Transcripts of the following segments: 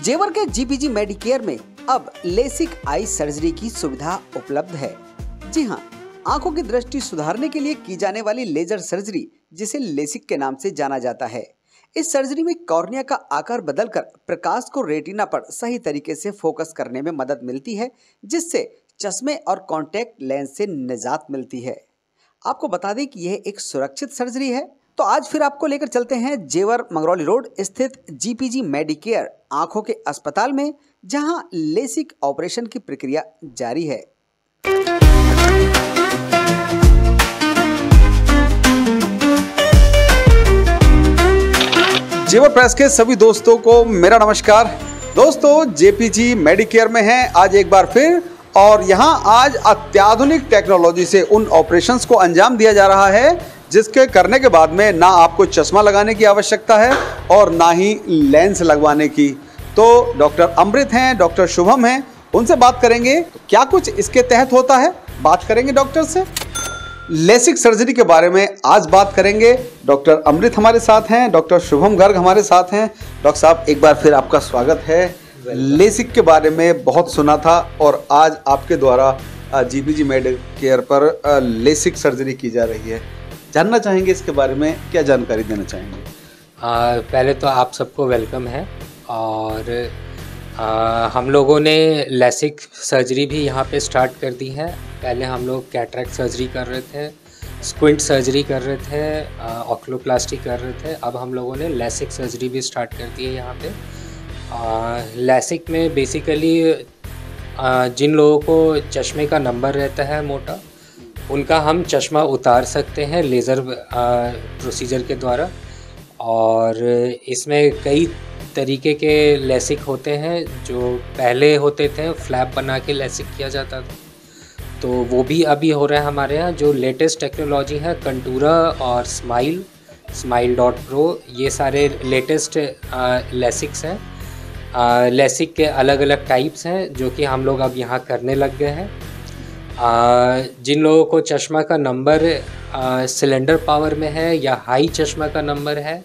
जेवर के GPG Medicare में अब लेसिक आई सर्जरी की सुविधा उपलब्ध है। जी हाँ, आंखों की दृष्टि सुधारने के लिए की जाने वाली लेजर सर्जरी, जिसे लेसिक के नाम से जाना जाता है। इस सर्जरी में कॉर्निया का आकार बदलकर प्रकाश को रेटिना पर सही तरीके से फोकस करने में मदद मिलती है, जिससे चश्मे और कॉन्टैक्ट लेंस से निजात मिलती है। आपको बता दें कि यह एक सुरक्षित सर्जरी है। तो आज फिर आपको लेकर चलते हैं जेवर मंगरौली रोड स्थित जीपीजी मेडिकेयर आंखों के अस्पताल में, जहां लेसिक ऑपरेशन की प्रक्रिया जारी है। जेवर प्रेस के सभी दोस्तों को मेरा नमस्कार। दोस्तों, जेपीजी मेडिकेयर में हैं आज एक बार फिर, और यहां आज अत्याधुनिक टेक्नोलॉजी से उन ऑपरेशंस को अंजाम दिया जा रहा है जिसके करने के बाद में ना आपको चश्मा लगाने की आवश्यकता है और ना ही लेंस लगवाने की। तो डॉक्टर अमृत हैं, डॉक्टर शुभम हैं, उनसे बात करेंगे क्या कुछ इसके तहत होता है। बात करेंगे डॉक्टर से, लेसिक सर्जरी के बारे में आज बात करेंगे। डॉक्टर अमृत हमारे साथ हैं, डॉक्टर शुभम गर्ग हमारे साथ हैं। डॉक्टर साहब, एक बार फिर आपका स्वागत है। लेसिक के बारे में बहुत सुना था और आज आपके द्वारा जीपीजी मेडिकेयर पर लेसिक सर्जरी की जा रही है। जानना चाहेंगे इसके बारे में, क्या जानकारी देना चाहेंगे? पहले तो आप सबको वेलकम है। और हम लोगों ने लेसिक सर्जरी भी यहाँ पे स्टार्ट कर दी है। पहले हम लोग कैटरेक्ट सर्जरी कर रहे थे, स्क्विंट सर्जरी कर रहे थे, ऑक्लोप्लास्टी कर रहे थे। अब हम लोगों ने लेसिक सर्जरी भी स्टार्ट कर दी है यहाँ पे। लेसिक में बेसिकली जिन लोगों को चश्मे का नंबर रहता है मोटा, उनका हम चश्मा उतार सकते हैं लेज़र प्रोसीजर के द्वारा। और इसमें कई तरीके के लेसिक होते हैं। जो पहले होते थे फ्लैप बना के लेसिक किया जाता था, तो वो भी अभी हो रहा है हमारे यहाँ। जो लेटेस्ट टेक्नोलॉजी है कंटूरा और स्माइल.pro, ये सारे लेटेस्ट लेसिक्स हैं। लेसिक के अलग अलग टाइप्स हैं जो कि हम लोग अब यहाँ करने लग गए हैं। जिन लोगों को चश्मा का नंबर सिलेंडर पावर में है या हाई चश्मा का नंबर है,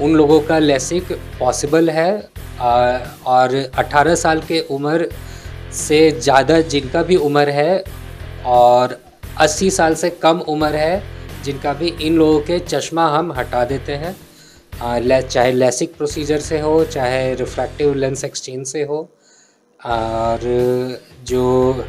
उन लोगों का लेसिक पॉसिबल है। और 18 साल के उम्र से ज़्यादा जिनका भी उम्र है और 80 साल से कम उम्र है जिनका भी, इन लोगों के चश्मा हम हटा देते हैं। चाहे लेसिक प्रोसीजर से हो, चाहे रिफ्रैक्टिव लेंस एक्सचेंज से हो। और जो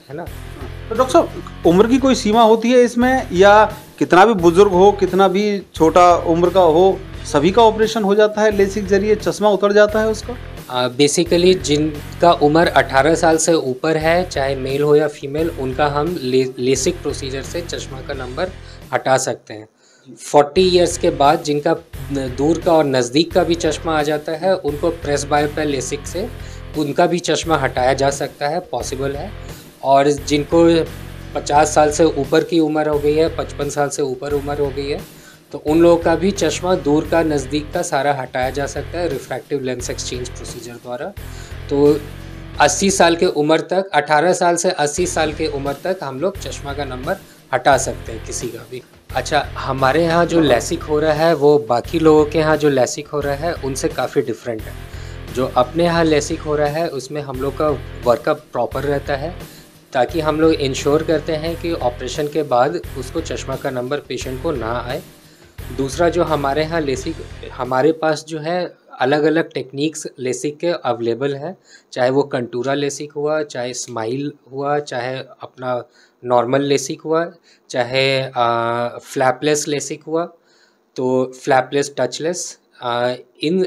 है ना, तो डॉक्टर साहब, उम्र की कोई सीमा होती है इसमें, या कितना भी बुजुर्ग हो, कितना भी छोटा उम्र का हो, सभी का ऑपरेशन हो जाता है लेसिक जरिए, चश्मा उतर जाता है उसका? बेसिकली जिनका उम्र 18 साल से ऊपर है, चाहे मेल हो या फीमेल, उनका हम लेसिक प्रोसीजर से चश्मा का नंबर हटा सकते हैं। 40 इयर्स के बाद जिनका दूर का और नज़दीक का भी चश्मा आ जाता है, उनको प्रेस बायोपैल लेसिक से उनका भी चश्मा हटाया जा सकता है, पॉसिबल है। और जिनको 50 साल से ऊपर की उम्र हो गई है, 55 साल से ऊपर उम्र हो गई है, तो उन लोगों का भी चश्मा दूर का नज़दीक का सारा हटाया जा सकता है रिफ्रैक्टिव लेंस एक्सचेंज प्रोसीजर द्वारा। तो 80 साल के उम्र तक, 18 साल से 80 साल के उम्र तक हम लोग चश्मा का नंबर हटा सकते हैं किसी का भी। अच्छा, हमारे यहाँ जो लेसिक हो रहा है वो बाकी लोगों के यहाँ जो लेसिक हो रहा है उनसे काफ़ी डिफरेंट है। जो अपने यहाँ लेसिक हो रहा है उसमें हम लोग का वर्कअप प्रॉपर रहता है, ताकि हम लोग इंश्योर करते हैं कि ऑपरेशन के बाद उसको चश्मा का नंबर पेशेंट को ना आए। दूसरा, जो हमारे यहाँ लेसिक, हमारे पास जो है अलग अलग टेक्निक्स लेसिक के अवेलेबल है। चाहे वो कंटूरा लेसिक हुआ, चाहे स्माइल हुआ, चाहे अपना नॉर्मल लेसिक हुआ, चाहे फ्लैपलेस लेसिक हुआ, तो फ्लैपलेस, टचलेस, इन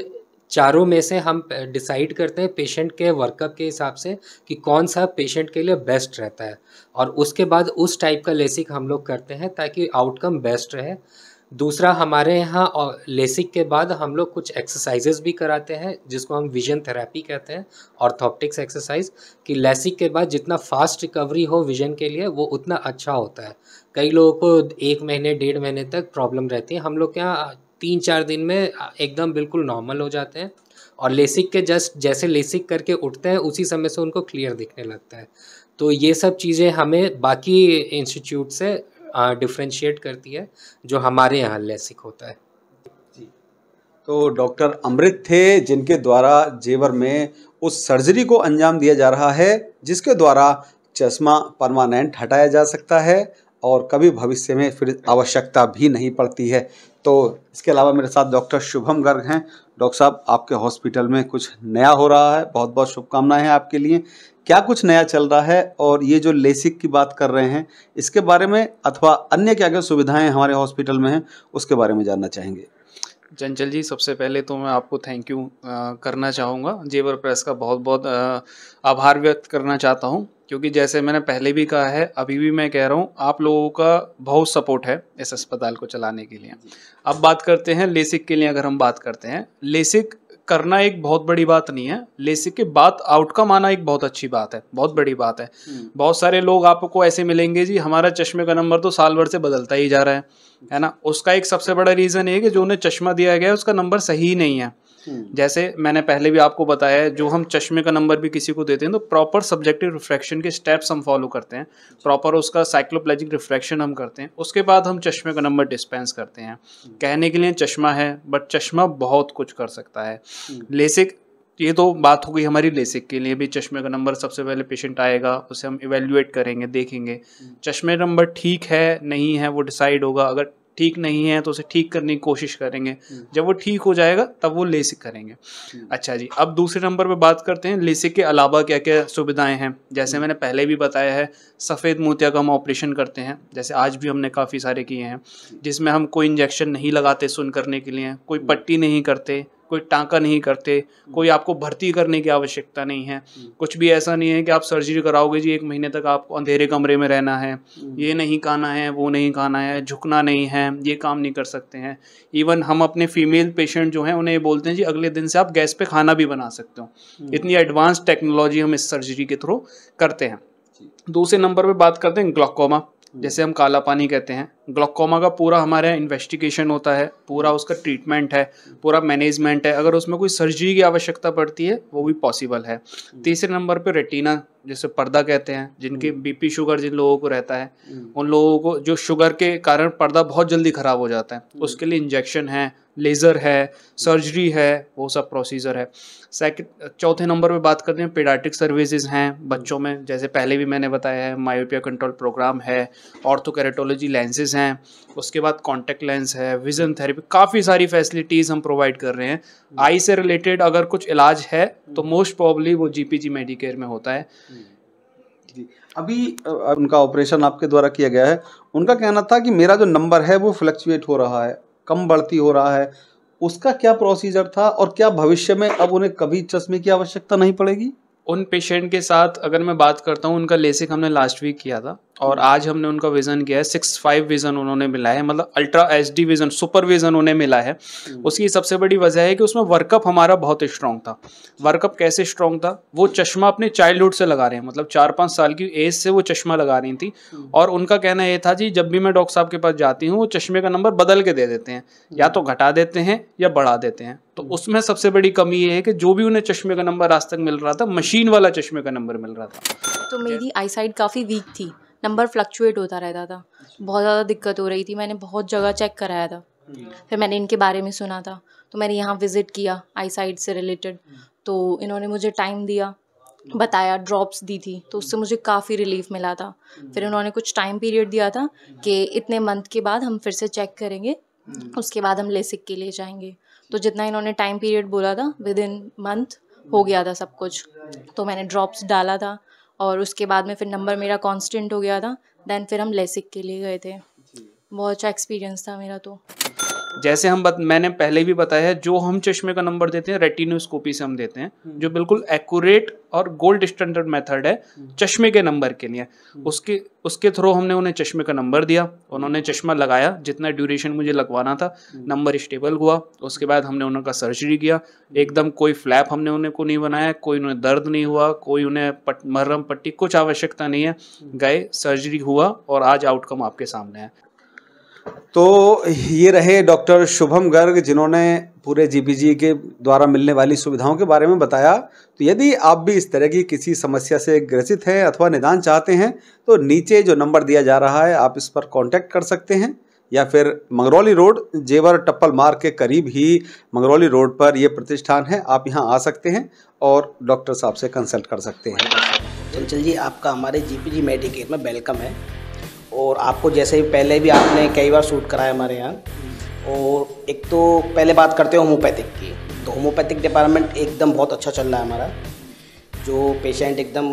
चारों में से हम डिसाइड करते हैं पेशेंट के वर्कअप के हिसाब से कि कौन सा पेशेंट के लिए बेस्ट रहता है, और उसके बाद उस टाइप का लेसिक हम लोग करते हैं ताकि आउटकम बेस्ट रहे। दूसरा, हमारे यहाँ लेसिक के बाद हम लोग कुछ एक्सरसाइजेज भी कराते हैं जिसको हम विजन थेरेपी कहते हैं, ऑर्थोप्टिक्स एक्सरसाइज, कि लेसिक के बाद जितना फास्ट रिकवरी हो विजन के लिए वो उतना अच्छा होता है। कई लोगों को 1 महीने 1.5 महीने तक प्रॉब्लम रहती है, हम लोग के यहाँ 3-4 दिन में एकदम बिल्कुल नॉर्मल हो जाते हैं। और लेसिक के जस्ट जैसे लेसिक करके उठते हैं उसी समय से उनको क्लियर दिखने लगता है। तो ये सब चीज़ें हमें बाकी इंस्टीट्यूट से डिफरेंशिएट करती है जो हमारे यहाँ लेसिक होता है। जी, तो डॉक्टर अमृत थे जिनके द्वारा जेवर में उस सर्जरी को अंजाम दिया जा रहा है जिसके द्वारा चश्मा परमानेंट हटाया जा सकता है और कभी भविष्य में फिर आवश्यकता भी नहीं पड़ती है। तो इसके अलावा मेरे साथ डॉक्टर शुभम गर्ग हैं। डॉक्टर साहब, आपके हॉस्पिटल में कुछ नया हो रहा है, बहुत बहुत शुभकामनाएं हैं आपके लिए। क्या कुछ नया चल रहा है और ये जो लेसिक की बात कर रहे हैं इसके बारे में अथवा अन्य क्या क्या सुविधाएं हमारे हॉस्पिटल में हैं उसके बारे में जानना चाहेंगे। चंचल जी, सबसे पहले तो मैं आपको थैंक यू करना चाहूँगा, जेवर प्रेस का बहुत बहुत आभार व्यक्त करना चाहता हूँ, क्योंकि जैसे मैंने पहले भी कहा है, अभी भी मैं कह रहा हूँ, आप लोगों का बहुत सपोर्ट है इस अस्पताल को चलाने के लिए। अब बात करते हैं लेसिक के लिए। अगर हम बात करते हैं, लेसिक करना एक बहुत बड़ी बात नहीं है, लेसिक के बाद आउटकम आना एक बहुत अच्छी बात है, बहुत बड़ी बात है। बहुत सारे लोग आपको ऐसे मिलेंगे जी, हमारा चश्मे का नंबर तो साल भर से बदलता ही जा रहा है ना। उसका एक सबसे बड़ा रीज़न है कि जो उन्हें चश्मा दिया गया है उसका नंबर सही नहीं है। जैसे मैंने पहले भी आपको बताया है, जो हम चश्मे का नंबर भी किसी को देते हैं तो प्रॉपर सब्जेक्टिव रिफ्रैक्शन के स्टेप्स हम फॉलो करते हैं, प्रॉपर उसका साइक्लोप्लेजिक रिफ्रैक्शन हम करते हैं, उसके बाद हम चश्मे का नंबर डिस्पेंस करते हैं। कहने के लिए चश्मा है, बट चश्मा बहुत कुछ कर सकता है। लेसिक, ये तो बात हो गई हमारी लेसिक के लिए भी। चश्मे का नंबर सबसे पहले पेशेंट आएगा, उसे हम इवेल्युएट करेंगे, देखेंगे चश्मे नंबर ठीक है नहीं है वो डिसाइड होगा। अगर ठीक नहीं है तो उसे ठीक करने की कोशिश करेंगे, जब वो ठीक हो जाएगा तब वो लेसिक करेंगे। अच्छा जी, अब दूसरे नंबर पे बात करते हैं लेसिक के अलावा क्या क्या सुविधाएं हैं। जैसे मैंने पहले भी बताया है, सफ़ेद मोतिया का हम ऑपरेशन करते हैं, जैसे आज भी हमने काफ़ी सारे किए हैं, जिसमें हम कोई इंजेक्शन नहीं लगाते सुन करने के लिए, कोई पट्टी नहीं करते, कोई टाँका नहीं करते, कोई आपको भर्ती करने की आवश्यकता नहीं है। कुछ भी ऐसा नहीं है कि आप सर्जरी कराओगे जी 1 महीने तक आपको अंधेरे कमरे में रहना है, ये नहीं खाना है, वो नहीं खाना है, झुकना नहीं है, ये काम नहीं कर सकते हैं। इवन हम अपने फीमेल पेशेंट जो हैं उन्हें बोलते हैं जी अगले दिन से आप गैस पे खाना भी बना सकते हो। इतनी एडवांस टेक्नोलॉजी हम इस सर्जरी के थ्रू करते हैं। दूसरे नंबर पे बात करते हैं ग्लूकोमा, जैसे हम काला पानी कहते हैं। ग्लूकोमा का पूरा हमारा इन्वेस्टिगेशन होता है, पूरा उसका ट्रीटमेंट है, पूरा मैनेजमेंट है। अगर उसमें कोई सर्जरी की आवश्यकता पड़ती है वो भी पॉसिबल है। तीसरे नंबर पे रेटिना, जैसे पर्दा कहते हैं, जिनके बीपी शुगर जिन लोगों को रहता है, उन लोगों को जो शुगर के कारण पर्दा बहुत जल्दी ख़राब हो जाता है, उसके लिए इंजेक्शन है, लेज़र है, सर्जरी है, वो सब प्रोसीजर है। चौथे नंबर पे बात करते हैं पीडियाट्रिक सर्विसेज हैं बच्चों में, जैसे पहले भी मैंने बताया है, मायोपिया कंट्रोल प्रोग्राम है, ऑर्थोकेरेटोलॉजी लेंसेज हैं, उसके बाद कॉन्टैक्ट लेंस है, विजन थेरेपी, काफ़ी सारी फैसिलिटीज़ हम प्रोवाइड कर रहे हैं। आई से रिलेटेड अगर कुछ इलाज है तो मोस्ट प्रॉब्ली वो जीपीजी मेडिकेयर में होता है। अभी उनका ऑपरेशन आपके द्वारा किया गया है, उनका कहना था कि मेरा जो नंबर है वो फ्लक्चुएट हो रहा है, कम बढ़ती हो रहा है, उसका क्या प्रोसीजर था और क्या भविष्य में अब उन्हें कभी चश्मे की आवश्यकता नहीं पड़ेगी? उन पेशेंट के साथ अगर मैं बात करता हूँ, उनका लेसिक हमने लास्ट वीक किया था और आज हमने उनका विज़न किया है 6.5 विज़न उन्होंने मिला है, मतलब ultra HD vision, super vision उन्हें मिला है। उसकी सबसे बड़ी वजह है कि उसमें वर्कअप हमारा बहुत स्ट्रॉन्ग था। वर्कअप कैसे स्ट्रॉन्ग था? वो चश्मा अपने चाइल्डहुड से लगा रहे हैं, मतलब 4-5 साल की एज से वो चश्मा लगा रही थी। और उनका कहना ये था जी, जब भी मैं डॉक्टर साहब के पास जाती हूँ वो चश्मे का नंबर बदल के दे देते हैं, या तो घटा देते हैं या बढ़ा देते हैं। तो उसमें सबसे बड़ी कमी ये है कि जो भी उन्हें चश्मे का नंबर आज तक मिल रहा था, मशीन वाला चश्मे का नंबर मिल रहा था। तो मेरी आई साइड काफ़ी वीक थी, नंबर फ्लक्चुएट होता रहता था, बहुत ज़्यादा दिक्कत हो रही थी। मैंने बहुत जगह चेक कराया था, फिर मैंने इनके बारे में सुना था, तो मैंने यहाँ विज़िट किया आई साइड से रिलेटेड। तो इन्होंने मुझे टाइम दिया, बताया, ड्रॉप्स दी थी, तो उससे मुझे काफ़ी रिलीफ मिला था। फिर उन्होंने कुछ टाइम पीरियड दिया था कि इतने मंथ के बाद हम फिर से चेक करेंगे, उसके बाद हम लेसिक के लिए जाएंगे। तो जितना इन्होंने टाइम पीरियड बोला था, विद इन मंथ हो गया था सब कुछ। तो मैंने ड्रॉप्स डाला था और उसके बाद में फिर नंबर मेरा कांस्टेंट हो गया था। देन फिर हम लेसिक के लिए गए थे। बहुत अच्छा एक्सपीरियंस था मेरा। तो जैसे मैंने पहले भी बताया है, जो हम चश्मे का नंबर देते हैं रेटिनोस्कोपी से हम देते हैं, जो बिल्कुल एक्यूरेट और गोल्ड स्टैंडर्ड मेथड है चश्मे के नंबर के लिए। उसके थ्रू हमने उन्हें चश्मे का नंबर दिया, उन्होंने चश्मा लगाया, जितना ड्यूरेशन मुझे लगवाना था, नंबर स्टेबल हुआ। उसके बाद हमने उनका सर्जरी किया, एकदम कोई फ्लैप हमने उन्हें को नहीं बनाया, कोई उन्हें दर्द नहीं हुआ, कोई उन्हें मरहम पट्टी कुछ आवश्यकता नहीं है। गए, सर्जरी हुआ और आज आउटकम आपके सामने है। तो ये रहे डॉक्टर शुभम गर्ग, जिन्होंने पूरे जीपीजी के द्वारा मिलने वाली सुविधाओं के बारे में बताया। तो यदि आप भी इस तरह की किसी समस्या से ग्रसित हैं अथवा निदान चाहते हैं तो नीचे जो नंबर दिया जा रहा है आप इस पर कांटेक्ट कर सकते हैं, या फिर मंगरौली रोड जेवर टप्पल मार्ग के करीब ही मंगरौली रोड पर ये प्रतिष्ठान है। आप यहाँ आ सकते हैं और डॉक्टर साहब से कंसल्ट कर सकते हैं। चंचल जी, आपका हमारे जीपीजी मेडिकेयर में वेलकम है। और आपको जैसे ही पहले भी आपने कई बार शूट कराया हमारे यहाँ। और एक तो पहले बात करते हैं होम्योपैथिक की, तो होम्योपैथिक डिपार्टमेंट एकदम बहुत अच्छा चल रहा है हमारा। जो पेशेंट एकदम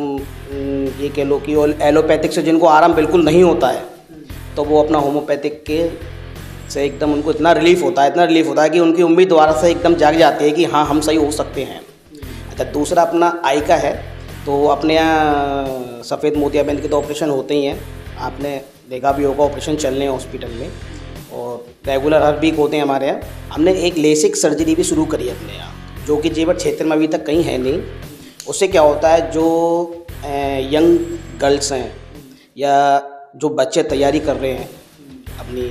ये कह लो कि एलोपैथिक से जिनको आराम बिल्कुल नहीं होता है, तो वो अपना होम्योपैथिक के से एकदम उनको इतना रिलीफ होता है कि उनकी उम्मीद दोबारा से एकदम जाग जाती है कि हाँ, हम सही हो सकते हैं। अच्छा, दूसरा अपना आई का है, तो अपने यहाँ सफ़ेद मोतियाबिंद के तो ऑपरेशन होते ही हैं, आपने देखा भी होगा, ऑपरेशन चल रहे हैं हॉस्पिटल में और रेगुलर हर वीक होते हैं हमारे यहाँ। हमने एक लेसिक सर्जरी भी शुरू करी है अपने यहाँ, जो कि जेवर क्षेत्र में अभी तक कहीं है नहीं। उससे क्या होता है, जो यंग गर्ल्स हैं या जो बच्चे तैयारी कर रहे हैं अपनी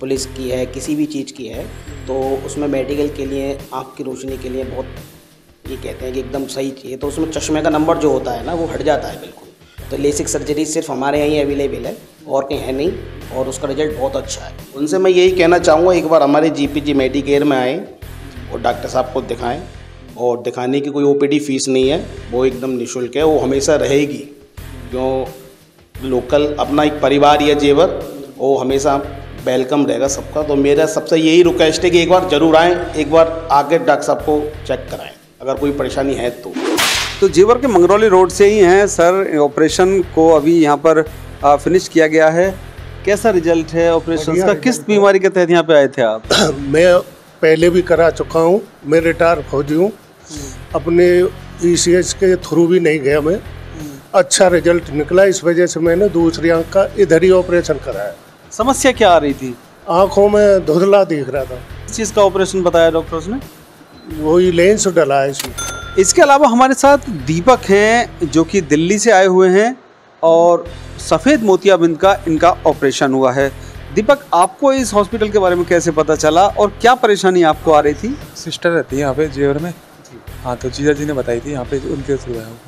पुलिस की है, किसी भी चीज़ की है, तो उसमें मेडिकल के लिए आँख की रोशनी के लिए बहुत ये कहते हैं कि एकदम सही चाहिए, तो उसमें चश्मे का नंबर जो होता है ना, वो हट जाता है बिल्कुल। तो लेसिक सर्जरी सिर्फ हमारे यहाँ ही अवेलेबल है और कहीं है नहीं, और उसका रिजल्ट बहुत अच्छा है। उनसे मैं यही कहना चाहूँगा, एक बार हमारे जीपीजी मेडिकेयर में आएँ और डॉक्टर साहब को दिखाएं। और दिखाने की कोई ओपीडी फीस नहीं है, वो एकदम निःशुल्क है, वो हमेशा रहेगी। क्यों लोकल अपना एक परिवार ही है जेवर, वो हमेशा वेलकम रहेगा सबका। तो मेरा सबसे यही रिक्वेस्ट है कि एक बार ज़रूर आएँ, एक बार आके डॉक्टर साहब को चेक कराएँ अगर कोई परेशानी है तो जेवर के मंगरौली रोड से ही हैं सर। ऑपरेशन को अभी यहाँ पर फिनिश किया गया है। कैसा रिजल्ट है ऑपरेशन का? किस बीमारी के तहत यहाँ पे आए थे आप? मैं पहले भी करा चुका हूँ, मैं रिटायर फौजी हूँ। अपने ईसीएच के थ्रू भी नहीं गया मैं, अच्छा रिजल्ट निकला, इस वजह से मैंने दूसरी आँख का इधर ही ऑपरेशन कराया। समस्या क्या आ रही थी? आँखों में धुंधला दिख रहा था। किस चीज़ का ऑपरेशन बताया डॉक्टर्स ने? वही लेंस डला है इसमें। इसके अलावा हमारे साथ दीपक हैं, जो कि दिल्ली से आए हुए हैं और सफ़ेद मोतियाबिंद का इनका ऑपरेशन हुआ है। दीपक, आपको इस हॉस्पिटल के बारे में कैसे पता चला और क्या परेशानी आपको आ रही थी? सिस्टर रहती है यहाँ पे जेवर में। हाँ, तो जीजा जी ने बताई थी, यहाँ पे उनके थ्रू आया हूँ,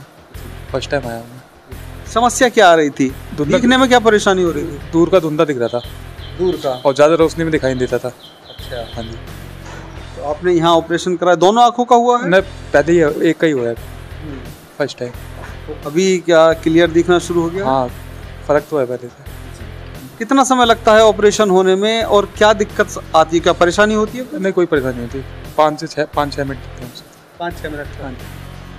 फर्स्ट टाइम आया हूँ। समस्या क्या आ रही थी? दिखने में क्या परेशानी हो रही थी? दूर का धुंधला दिख रहा था, दूर का, और ज़्यादा रोशनी में दिखाई नहीं देता था। अच्छा, हाँ जी। तो आपने यहाँ ऑपरेशन कराया, दोनों आँखों का हुआ है? नहीं, पहले ही एक का ही हुआ है, फर्स्ट टाइम। तो अभी क्या क्लियर दिखना शुरू हो गया? हाँ, फ़र्क तो है पहले से। कितना समय लगता है ऑपरेशन होने में और क्या दिक्कत आती है, क्या परेशानी होती है? नहीं, कोई परेशानी नहीं होती, 5-6 मिनट 5-6 मिनट।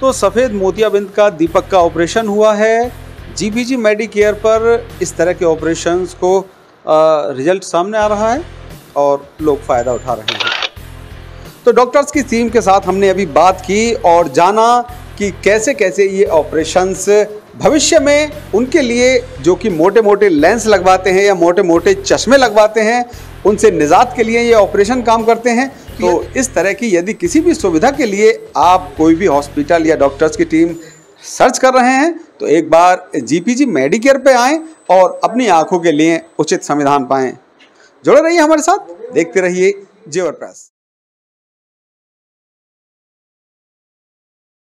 तो सफ़ेद मोतियाबिंद का दीपक का ऑपरेशन हुआ है। जीपीजी मेडिकेयर पर इस तरह के ऑपरेशंस को रिजल्ट सामने आ रहा है और लोग फ़ायदा उठा रहे हैं। तो डॉक्टर्स की टीम के साथ हमने अभी बात की और जाना कि कैसे कैसे ये ऑपरेशंस भविष्य में उनके लिए, जो कि मोटे मोटे लेंस लगवाते हैं या मोटे मोटे चश्मे लगवाते हैं, उनसे निजात के लिए ये ऑपरेशन काम करते हैं। तो इस तरह की यदि किसी भी सुविधा के लिए आप कोई भी हॉस्पिटल या डॉक्टर्स की टीम सर्च कर रहे हैं, तो एक बार जीपीजी मेडिकेयर पे आएँ और अपनी आंखों के लिए उचित समाधान पाएँ। जुड़े रहिए हमारे साथ, देखते रहिए जेवर प्रेस।